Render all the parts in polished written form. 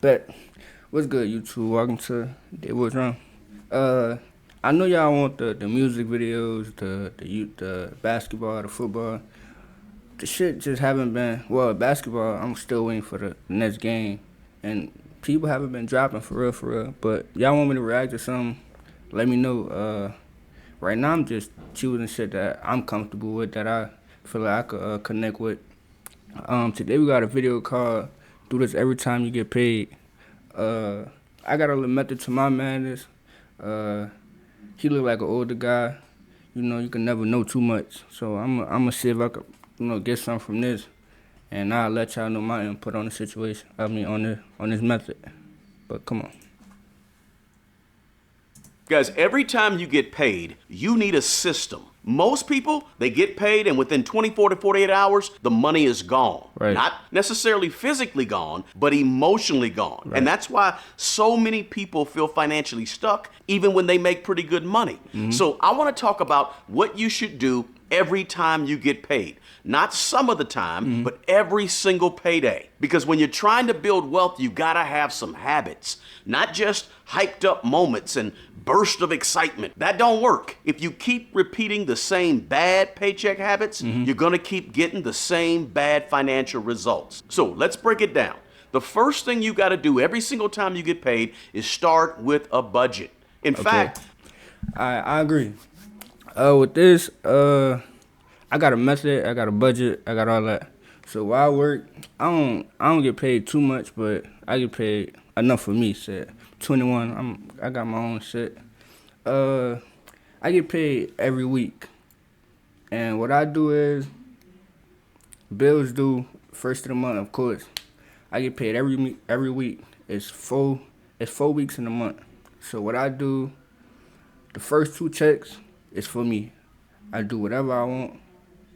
Bet. What's good, YouTube? Welcome to Day What's Wrong. I know y'all want the music videos, the basketball, the football. The shit just haven't been. Well, basketball, I'm still waiting for the next game, and people haven't been dropping for real, for real. But y'all want me to react to something? Let me know. Right now, I'm just choosing shit that I'm comfortable with, that I feel like I could connect with. Today we got a video called "Do This Every Time You Get Paid." I got a little method to my madness. He look like an older guy. You know, you can never know too much. So I'm gonna see if I could, get something from this, and I'll let y'all know my input on the situation. I mean, on this method. But come on. Guys, every time you get paid, you need a system. Most people, they get paid and within 24 to 48 hours, the money is gone. Right. Not necessarily physically gone, but emotionally gone. Right. And that's why so many people feel financially stuck even when they make pretty good money. So I want to talk about what you should do every time you get paid. Not some of the time, but every single payday. Because when you're trying to build wealth, you gotta have some habits, not just hyped up moments and burst of excitement. That don't work. If you keep repeating the same bad paycheck habits, you're gonna keep getting the same bad financial results. So let's break it down. The first thing you gotta do every single time you get paid is start with a budget. In fact, I agree. With this, I got a method, I got a budget, I got all that. So while I work, I don't get paid too much, but I get paid enough for me. Shit, 21. I got my own shit. I get paid every week, and what I do is bills due first of the month. Of course, I get paid every week. It's 4 weeks in a month. So what I do, the first 2 checks is for me. I do whatever I want.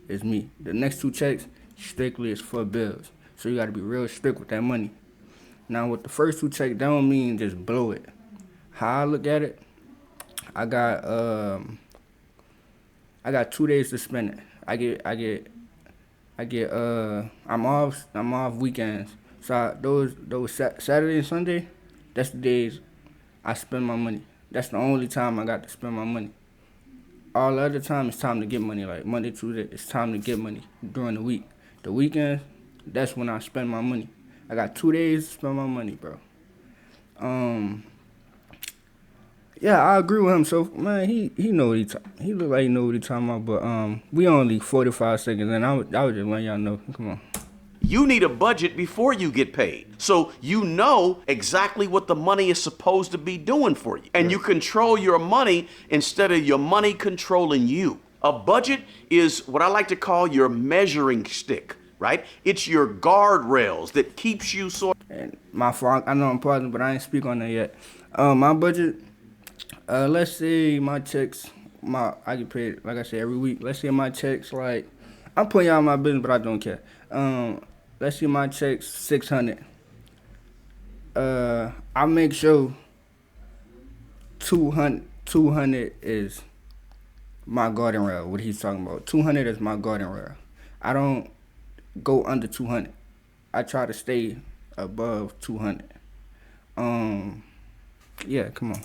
It's me. The next 2 checks strictly is for bills. So you gotta be real strict with that money. Now with the first 2 checks, that don't mean just blow it. How I look at it, I got 2 days to spend it. I'm off weekends. So those Saturday and Sunday, that's the days I spend my money. That's the only time I got to spend my money. All the other time, it's time to get money. Like Monday, Tuesday, it's time to get money during the week. The weekends, that's when I spend my money. I got 2 days to spend my money, bro. Yeah, I agree with him. So, man, he know what he look like he know what he talking about. But we only 45 seconds, and I was just letting y'all know. Come on. you need a budget before you get paid. So you know exactly what the money is supposed to be doing for you. And you control your money instead of your money controlling you. A budget is what I like to call your measuring stick, right? It's your guardrails that keeps you And my fault, I know I'm pausing, but I ain't speak on that yet. My budget, let's say my checks, I get paid, like I said, every week. Let's say my checks, like, I'm putting y'all in my business, but I don't care. Let's say my check's 600. I make sure 200 is my garden rail, what he's talking about. 200 is my garden rail. I don't go under 200. I try to stay above 200. Yeah, come on.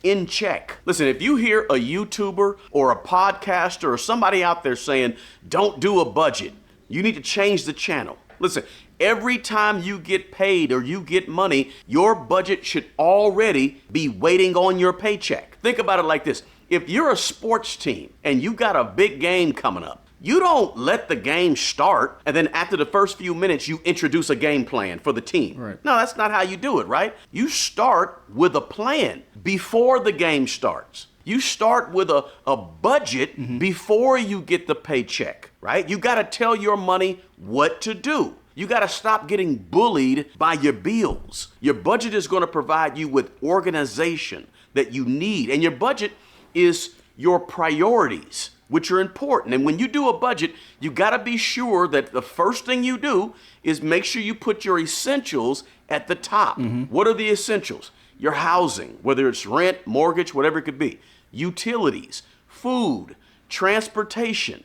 in check. Listen, if you hear a YouTuber or a podcaster or somebody out there saying, don't do a budget, you need to change the channel. Listen, every time you get paid or you get money, your budget should already be waiting on your paycheck. Think about it like this. If you're a sports team and you got a big game coming up, you don't let the game start and then after the first few minutes you introduce a game plan for the team. Right. No, that's not how you do it, right? You start with a plan before the game starts. You start with a budget before you get the paycheck, right? You got to tell your money what to do. You got to stop getting bullied by your bills. Your budget is going to provide you with organization that you need, and your budget is your priorities, which are important. And when you do a budget, you got to be sure that the first thing you do is make sure you put your essentials at the top. What are the essentials? Your housing, whether it's rent, mortgage, whatever it could be, utilities, food, transportation,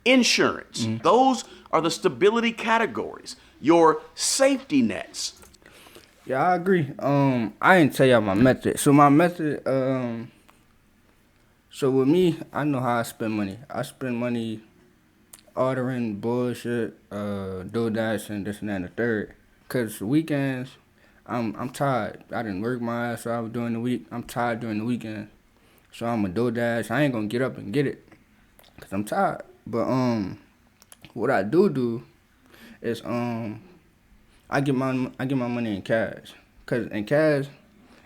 insurance. Those are the stability categories. Your safety nets. Yeah, I agree. I didn't tell y'all my method. So my method, so with me, I know how I spend money. I spend money ordering bullshit, DoorDash and this and that and the third. Cause weekends, I'm tired. I didn't work my ass off during the week. I'm tired during the weekend. So I'm a DoorDash. I ain't gonna get up and get it. Cause I'm tired. But what I do is I get my money in cash. Cause in cash,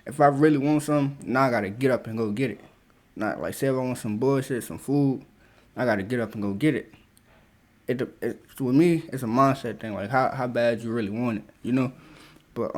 if I really want something, now I gotta get up and go get it. Not like say if I want some bullshit, some food, I gotta get up and go get it. With me, it's a mindset thing. Like how bad you really want it, you know. But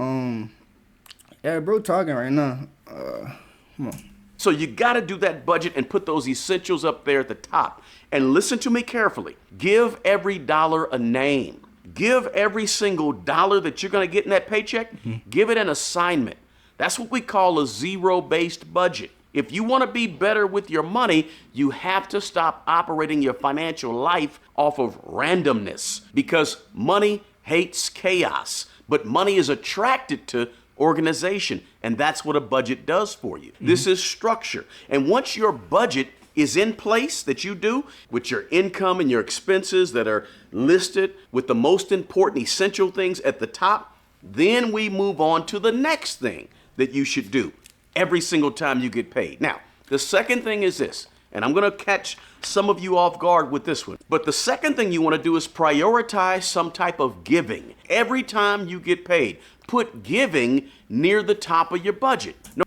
yeah, bro, talking right now. Come on. So you got to do that budget and put those essentials up there at the top. And listen to me carefully. Give every dollar a name. Give every single dollar that you're going to get in that paycheck, give it an assignment. That's what we call a zero-based budget. If you want to be better with your money, you have to stop operating your financial life off of randomness, because money hates chaos, but money is attracted to organization, and that's what a budget does for you. This is structure. And once your budget is in place that you do with your income and your expenses that are listed with the most important essential things at the top, then we move on to the next thing that you should do every single time you get paid. Now, the second thing is this, and I'm going to catch some of you off guard with this one. But the second thing you want to do is prioritize some type of giving. Every time you get paid, put giving near the top of your budget. No,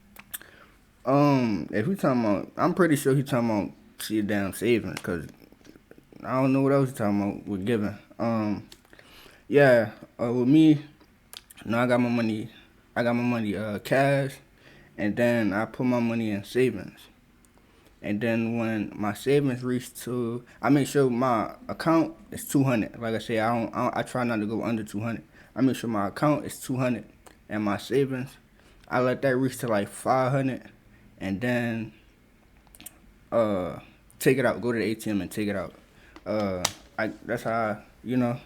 If we talking about, I'm pretty sure he talking about your damn savings, cause I don't know what else he talking about with giving. Yeah, with me, I got my money. I got my money cash, and then I put my money in savings. And then when my savings reach to, I make sure my account is 200. Like I say, I try not to go under 200. I make sure my account is 200, and my savings, I let that reach to like 500, and then take it out. Go to the ATM and take it out. That's how no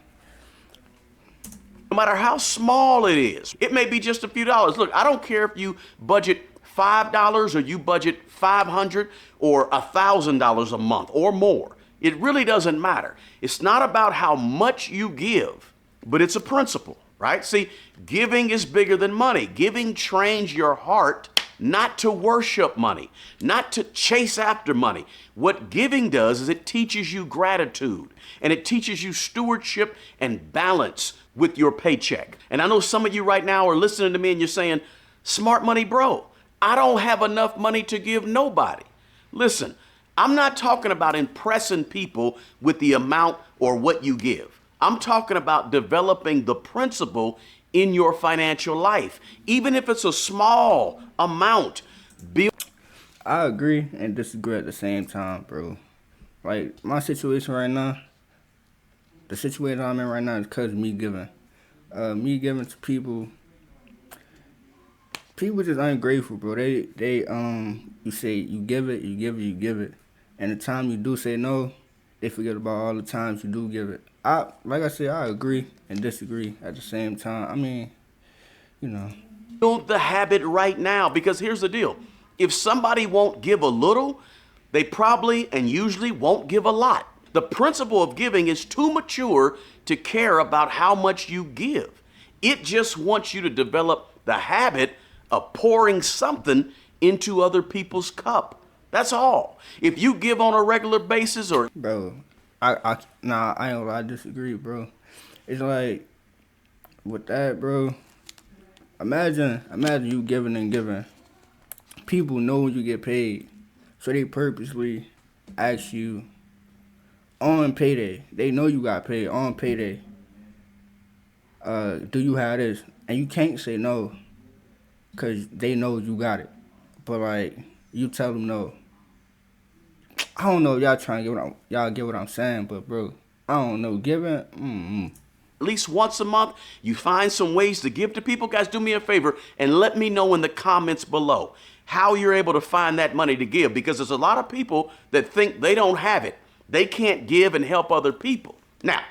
matter how small it is, it may be just a few dollars. Look, I don't care if you budget $5 or you budget $500 or $1,000 a month or more. It really doesn't matter. It's not about how much you give, but it's a principle, right? See, giving is bigger than money. Giving trains your heart not to worship money, not to chase after money. What giving does is it teaches you gratitude, and it teaches you stewardship and balance with your paycheck. And I know some of you right now are listening to me and you're saying, "Smart money, bro, I don't have enough money to give nobody." Listen, I'm not talking about impressing people with the amount or what you give. I'm talking about developing the principle in your financial life. Even if it's a small amount, I agree and disagree at the same time, bro. Like my situation right now, the situation I'm in right now is because of me giving. Me giving to people. People just ungrateful, bro. You say you give it, you give it, you give it, and the time you do say no, they forget about all the times you do give it. Like I said, I agree and disagree at the same time. I mean, you know. build the habit right now, because here's the deal. If somebody won't give a little, they probably and usually won't give a lot. The principle of giving is too mature to care about how much you give. It just wants you to develop the habit of pouring something into other people's cup. That's all. If you give on a regular basis or Bro, I ain't gonna lie, I disagree, bro. It's like with that, bro. Imagine you giving and giving. People know when you get paid, so they purposely ask you on payday. They know you got paid on payday. Do you have this? And you can't say no, cause they know you got it. But like you tell them no. I don't know if y'all trying to get what I'm saying, but bro, I don't know. Giving, at least once a month, you find some ways to give to people. Guys, do me a favor and let me know in the comments below how you're able to find that money to give, because there's a lot of people that think they don't have it. They can't give and help other people. Now,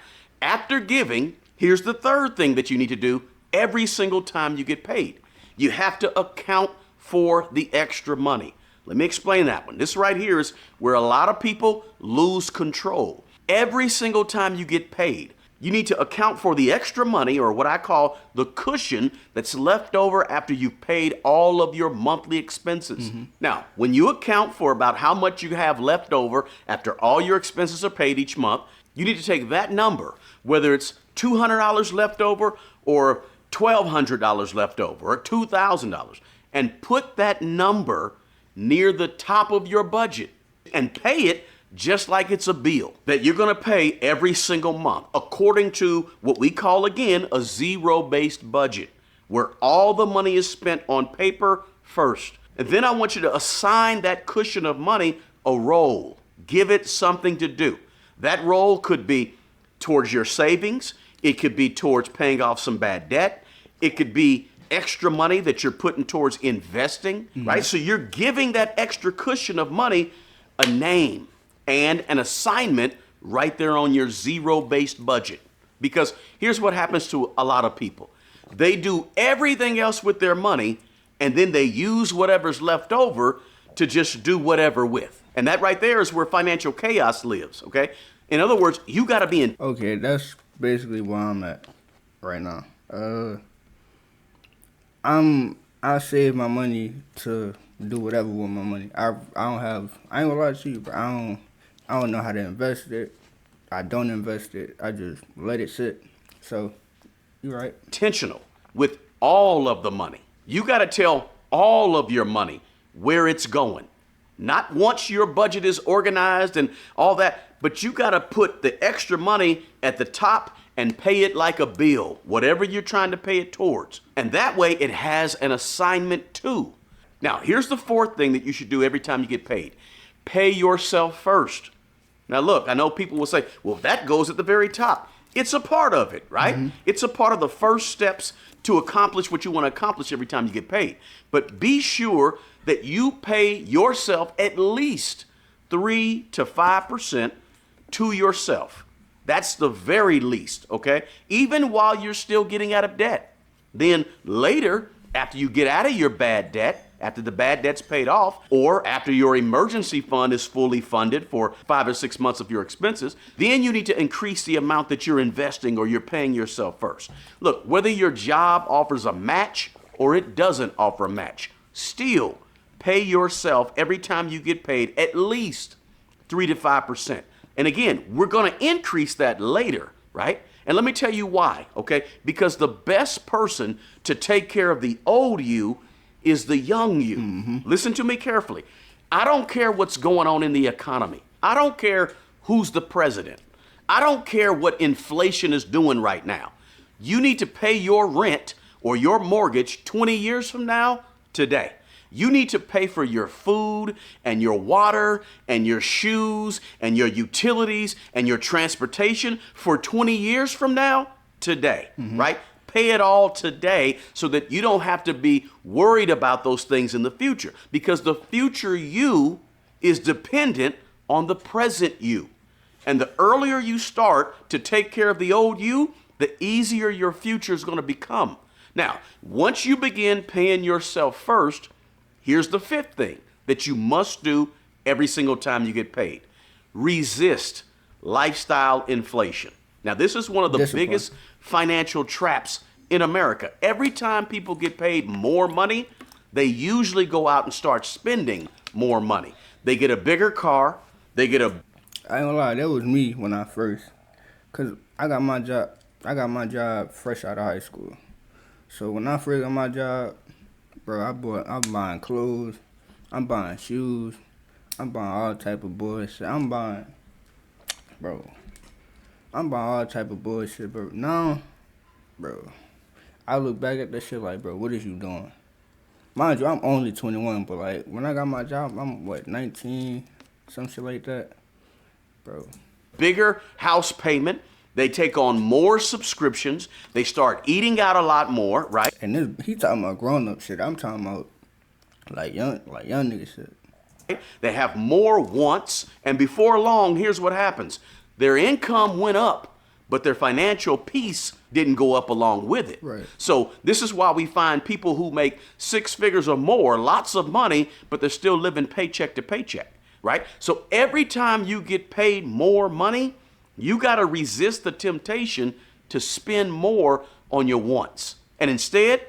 after giving, here's the third thing that you need to do every single time you get paid. You have to account for the extra money. Let me explain that one. This right here is where a lot of people lose control. Every single time you get paid, you need to account for the extra money, or what I call the cushion that's left over after you've paid all of your monthly expenses. Now, when you account for about how much you have left over after all your expenses are paid each month, you need to take that number, whether it's $200 left over or $1,200 left over or $2,000, and put that number near the top of your budget and pay it just like it's a bill that you're going to pay every single month according to what we call, again, a zero-based budget, where all the money is spent on paper first. And then I want you to assign that cushion of money a role. Give it something to do. That role could be towards your savings. It could be towards paying off some bad debt. It could be extra money that you're putting towards investing, right? So you're giving that extra cushion of money a name and an assignment right there on your zero-based budget. Because here's what happens to a lot of people. They do everything else with their money, and then they use whatever's left over to just do whatever with. And that right there is where financial chaos lives, okay? In other words, you got to be in. Okay, that's basically where I'm at right now. I save my money to do whatever with my money. I ain't gonna lie to you, but I don't know how to invest it. I don't invest it. I just let it sit. So, you're right. Intentional with all of the money. You got to tell all of your money where it's going. Not once your budget is organized and all that, but you got to put the extra money at the top and pay it like a bill, whatever you're trying to pay it towards. And that way it has an assignment too. Now, here's the fourth thing that you should do every time you get paid. Pay yourself first. Now, look, I know people will say, well, that goes at the very top. It's a part of it, right? It's a part of the first steps to accomplish what you want to accomplish every time you get paid. But be sure that you pay yourself at least 3 to 5% to yourself. That's the very least, okay? Even while you're still getting out of debt. Then later, after you get out of your bad debt, after the bad debt's paid off, or after your emergency fund is fully funded for 5 or 6 months of your expenses, then you need to increase the amount that you're investing or you're paying yourself first. Look, whether your job offers a match or it doesn't offer a match, still pay yourself every time you get paid at least 3 to 5%. And again, we're going to increase that later, right? And let me tell you why, okay? Because the best person to take care of the old you is the young you. Listen to me carefully. I don't care what's going on in the economy. I don't care who's the president. I don't care what inflation is doing right now. You need to pay your rent or your mortgage 20 years from now, today. You need to pay for your food and your water and your shoes and your utilities and your transportation for 20 years from now, today, right? Pay it all today so that you don't have to be worried about those things in the future, because the future you is dependent on the present you. And the earlier you start to take care of the old you, the easier your future is going to become. Now, once you begin paying yourself first, here's the fifth thing that you must do every single time you get paid. Resist lifestyle inflation. Now, this is one of the biggest financial traps in America. Every time people get paid more money, they usually go out and start spending more money. They get a bigger car. They get a... I ain't gonna lie, that was me when I first, cause I got my job fresh out of high school. So when I first got my job, bro, I'm buying clothes, I'm buying shoes, I'm buying all type of bullshit. I'm buying all type of bullshit, bro. Now, bro, I look back at that shit like, bro, what is you doing? Mind you, I'm only 21, but like, when I got my job, I'm, 19, some shit like that, bro. Bigger house payment. They take on more subscriptions. They start eating out a lot more, right? And he talking about grown-up shit. I'm talking about like young nigga shit. They have more wants, and before long, here's what happens. Their income went up, but their financial piece didn't go up along with it. Right. So this is why we find people who make six figures or more, lots of money, but they're still living paycheck to paycheck, right? So every time you get paid more money, you got to resist the temptation to spend more on your wants. And instead,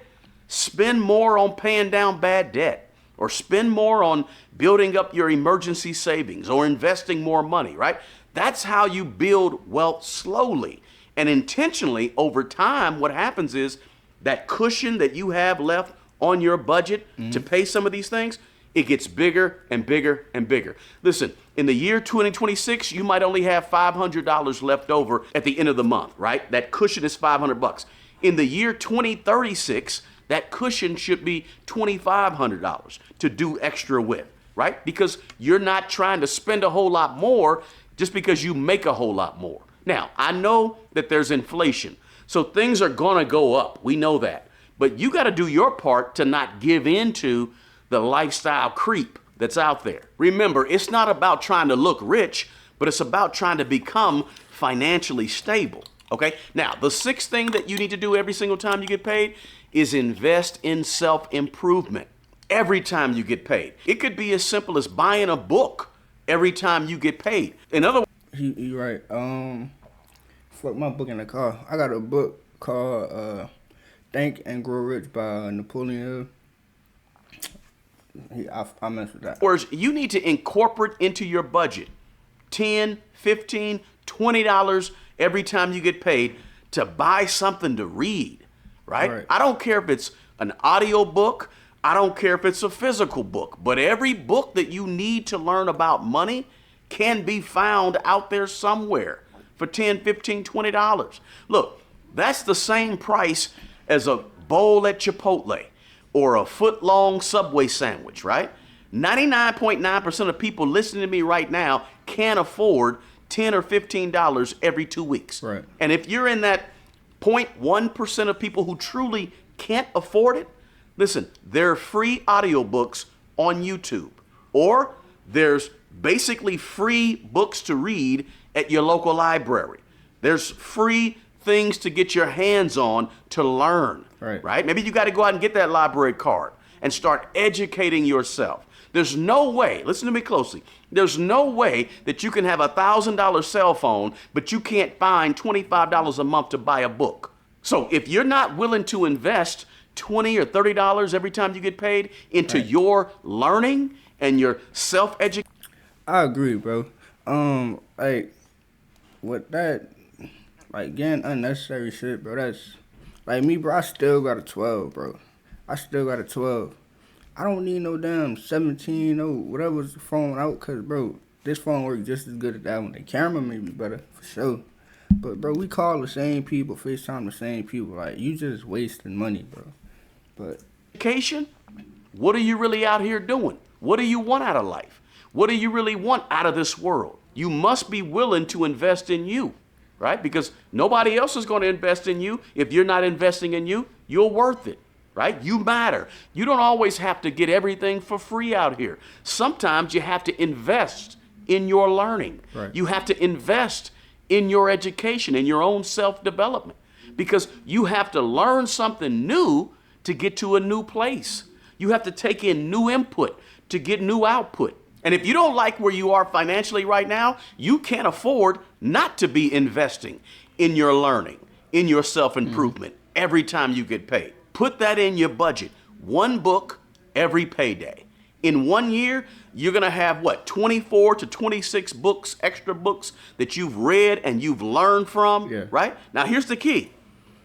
spend more on paying down bad debt, or spend more on building up your emergency savings, or investing more money, right? That's how you build wealth slowly and intentionally. Over time, what happens is that cushion that you have left on your budget to pay some of these things, it gets bigger and bigger and bigger. Listen, in the year 2026, you might only have $500 left over at the end of the month, right? That cushion is $500. In the year 2036, that cushion should be $2,500 to do extra with, right? Because you're not trying to spend a whole lot more just because you make a whole lot more. Now, I know that there's inflation, so things are gonna go up. We know that. But you gotta do your part to not give in to the lifestyle creep that's out there. Remember, it's not about trying to look rich, but it's about trying to become financially stable, okay? Now, the sixth thing that you need to do every single time you get paid is invest in self-improvement every time you get paid. It could be as simple as buying a book every time you get paid. In other words, You right. Fuck my book in the car. I got a book called Think and Grow Rich by Napoleon Hill. I mess with that. you need to incorporate into your budget $10, $15, $20 every time you get paid to buy something to read, right? I don't care if it's an audio book. I don't care if it's a physical book, but every book that you need to learn about money can be found out there somewhere for $10, $15, $20. Look, that's the same price as a bowl at Chipotle or a foot-long Subway sandwich, right? 99.9% of people listening to me right now can't afford $10 or $15 every 2 weeks. Right. And if you're in that 0.1% of people who truly can't afford it, listen, there are free audiobooks on YouTube, or there's basically free books to read at your local library. There's free things to get your hands on to learn, right? Maybe you got to go out and get that library card and start educating yourself. There's no way, listen to me closely, there's no way that you can have a $1,000 cell phone, but you can't find $25 a month to buy a book. So if you're not willing to invest $20 or $30 every time you get paid into your learning and your self-education. I agree, bro. Like with that, like getting unnecessary shit, bro. That's like me, bro. I still got a 12, bro. I still got a 12. I don't need no damn 17 or whatever's the phone out, cause bro, this phone works just as good as that one. The camera may be better for sure. But bro, we call the same people, FaceTime the same people. Like, you just wasting money, bro. But education, what are you really out here doing? What do you want out of life? What do you really want out of this world? You must be willing to invest in you, right? Because nobody else is going to invest in you. If you're not investing in you, you're worth it, right? You matter. You don't always have to get everything for free out here. Sometimes you have to invest in your learning. You have to invest in your education, in your own self-development, because you have to learn something new to get to a new place. You have to take in new input to get new output. And if you don't like where you are financially right now, you can't afford not to be investing in your learning, in your self-improvement every time you get paid. Put that in your budget. One book every payday. In 1 year, you're gonna have 24 to 26 books, extra books that you've read and you've learned from, right? Now here's the key.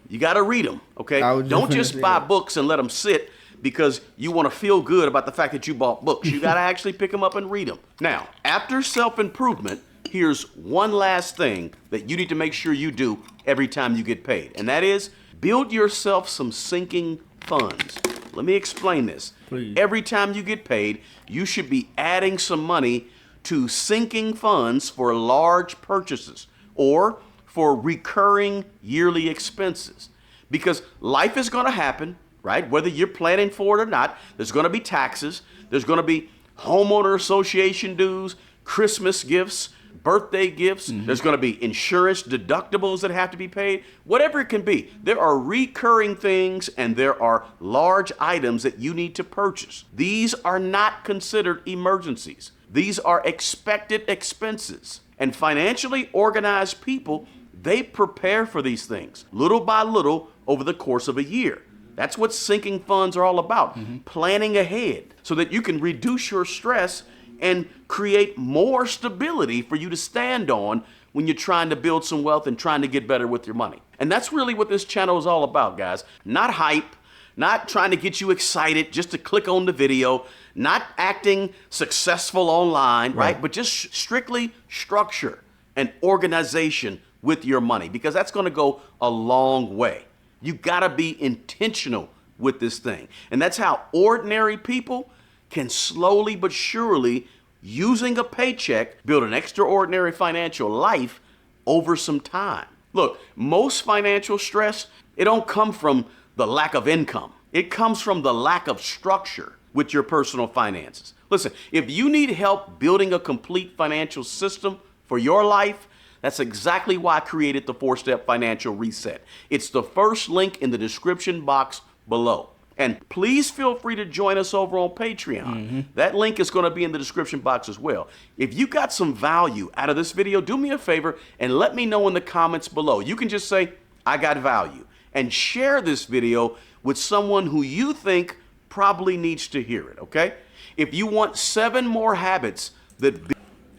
You gotta read them, okay? Don't just buy books and let them sit because you want to feel good about the fact that you bought books. You got to actually pick them up and read them. Now, after self-improvement, here's one last thing that you need to make sure you do every time you get paid, and that is build yourself some sinking funds. Let me explain this. Please. Every time you get paid, you should be adding some money to sinking funds for large purchases or for recurring yearly expenses. Because life is going to happen, right? Whether you're planning for it or not, there's going to be taxes, there's going to be homeowner association dues, Christmas gifts, birthday gifts. There's going to be insurance deductibles that have to be paid, whatever it can be. There are recurring things and there are large items that you need to purchase. These are not considered emergencies. These are expected expenses. And financially organized people, they prepare for these things little by little over the course of a year. That's what sinking funds are all about. Planning ahead so that you can reduce your stress and create more stability for you to stand on when you're trying to build some wealth and trying to get better with your money. And that's really what this channel is all about, guys. Not hype, not trying to get you excited just to click on the video, not acting successful online, right? But just strictly structure and organization with your money, because that's going to go a long way. You got to be intentional with this thing. And that's how ordinary people can slowly but surely, using a paycheck, build an extraordinary financial life over some time. Look, most financial stress, it don't come from the lack of income. It comes from the lack of structure with your personal finances. Listen, if you need help building a complete financial system for your life, that's exactly why I created the 4-Step Financial Reset. It's the first link in the description box below. And please feel free to join us over on Patreon. That link is going to be in the description box as well. If you got some value out of this video, do me a favor and let me know in the comments below. You can just say, I got value, and share this video with someone who you think probably needs to hear it, okay? If you want 7 more habits that...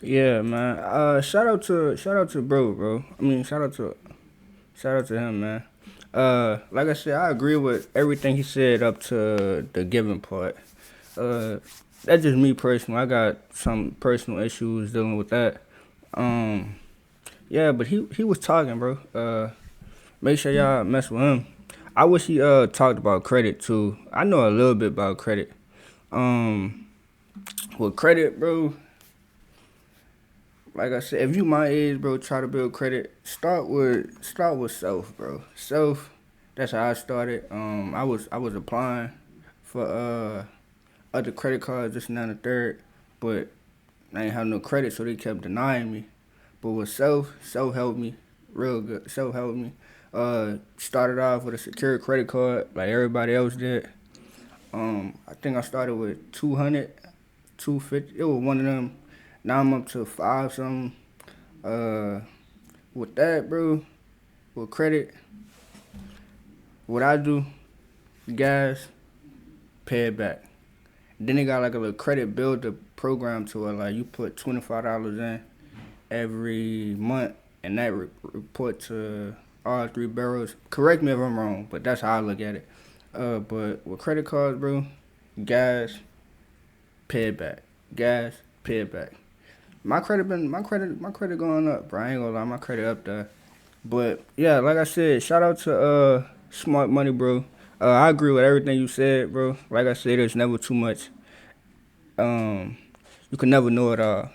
Yeah, man. Shout out to bro. I mean, shout out to him, man. Like I said, I agree with everything he said up to the giving part. That's just me personally. I got some personal issues dealing with that. Yeah, but he was talking, bro. Make sure y'all mess with him. I wish he talked about credit too. I know a little bit about credit. With credit, bro. Like I said, if you my age, bro, try to build credit. Start with self, bro. Self. That's how I started. I was applying for other credit cards, this and that and the third, but I ain't have no credit, so they kept denying me. But with self helped me real good. Self helped me. Started off with a secure credit card like everybody else did. I think I started with 200, 250. It was one of them. Now I'm up to 5 something. With that, bro, with credit, what I do, guys, pay it back. Then they got like a little credit builder program to it. Like you put $25 in every month, and that report to all 3 bureaus. Correct me if I'm wrong, but that's how I look at it. But with credit cards, bro, guys, pay it back. Guys, pay it back. My credit going up, bro. I ain't gonna lie, my credit up there. But yeah, like I said, shout out to Smart Money, bro. I agree with everything you said, bro. Like I said, there's never too much. You can never know it all.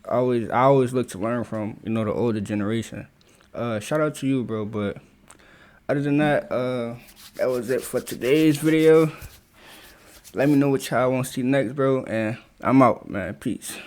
I always look to learn from, the older generation. Shout out to you, bro. But other than that, that was it for today's video. Let me know what y'all want to see next, bro. And I'm out, man. Peace.